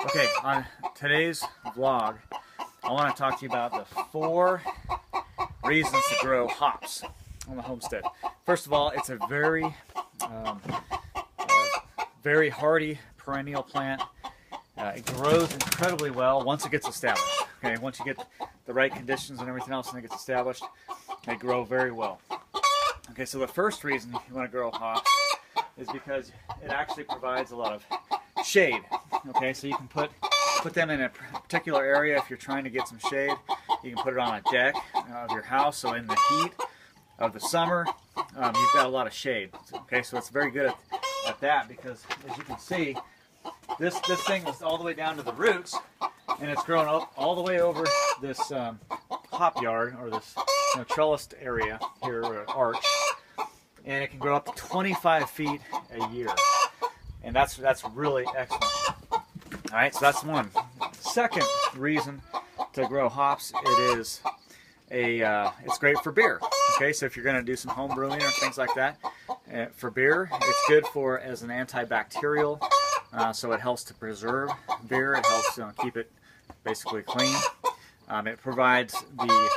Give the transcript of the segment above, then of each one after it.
Okay, on today's vlog, I want to talk to you about the 4 reasons to grow hops on the homestead. First of all, it's a very hardy perennial plant. It grows incredibly well once it gets established. Okay, once you get the right conditions and everything else and it gets established, they grow very well. Okay, so the first reason you want to grow hops is because it actually provides a lot of shade. Okay, so you can put them in a particular area if you're trying to get some shade. You can put it on a deck of your house, so in the heat of the summer, you've got a lot of shade. Okay, so it's very good at that because, as you can see, this thing is all the way down to the roots, and it's grown up all the way over this hop yard, or this trellised area here, or arch, and it can grow up to 25 feet a year, and that's really excellent. All right, so that's one. Second reason to grow hops, it's great for beer. Okay, so if you're going to do some home brewing or things like that, for beer, it's good as an antibacterial. So it helps to preserve beer. It helps keep it basically clean. It provides the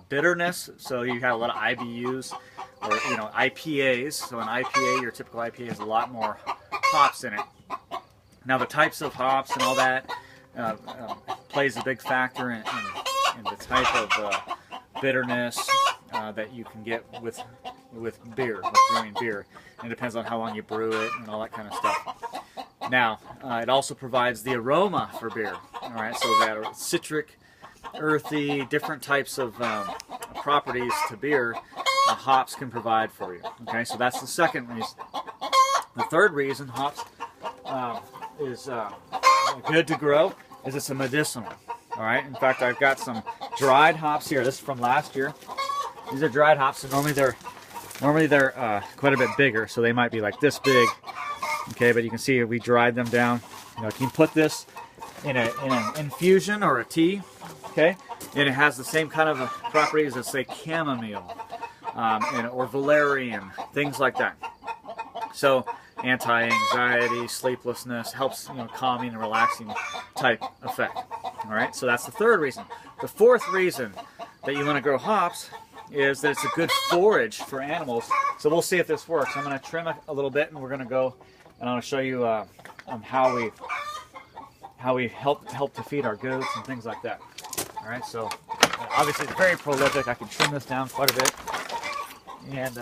bitterness. So you have a lot of IBUs or IPAs. So an IPA, your typical IPA, has a lot more hops in it. Now the types of hops and all that plays a big factor in the type of bitterness that you can get with beer, with brewing beer. And it depends on how long you brew it and all that kind of stuff. Now, it also provides the aroma for beer. All right, so that citric, earthy, different types of properties to beer, hops can provide for you. Okay, so that's the second reason. The third reason hops is good to grow is it's a medicinal. All right, in fact, I've got some dried hops here. This is from last year. These are dried hops, and normally they're quite a bit bigger, so they might be like this big. Okay, but you can see we dried them down. You can put this in an infusion or a tea. Okay, and it has the same kind of properties as, say, chamomile or valerian, things like that. So anti-anxiety, sleeplessness, helps calming and relaxing type effect. All right, so that's the third reason. The fourth reason that you want to grow hops is that it's a good forage for animals. So we'll see if this works. I'm going to trim it a little bit, and we're going to go and I'm going to show you how we help to feed our goats and things like that. All right, so obviously it's very prolific. I can trim this down quite a bit and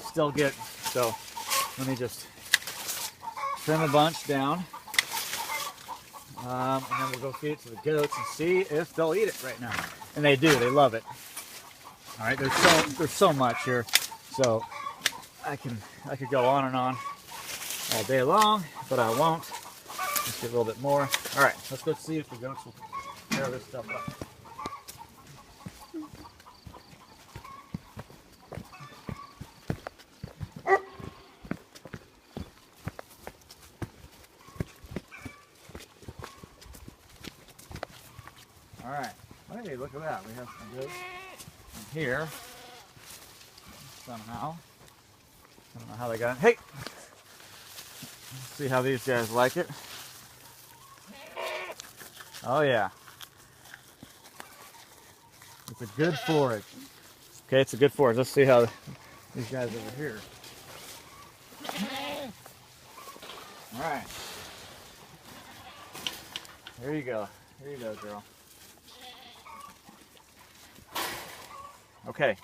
still get. So let me just trim a bunch down, and then we'll go feed it to the goats and see if they'll eat it right now. And they do. They love it. All right, there's so much here, so I could go on and on all day long, but I won't. Let's get a little bit more. All right, let's go see if the goats will tear this stuff up. All right, hey, look at that. We have some goats in here somehow. I don't know how they got in. Hey! Let's see how these guys like it. Oh yeah. It's a good forage. Okay, it's a good forage. Let's see how these guys over here. Alright. Here you go. Here you go, girl. Okay.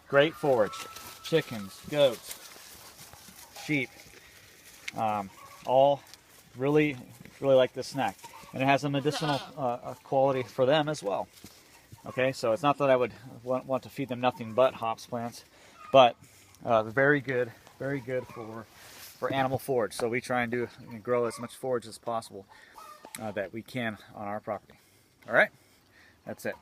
Great forage. Chickens, goats, sheep, all really like this snack, and it has a medicinal quality for them as well. Okay, so it's not that I would want to feed them nothing but hops plants, but very good for animal forage. So we try and grow as much forage as possible that we can on our property. All right, that's it.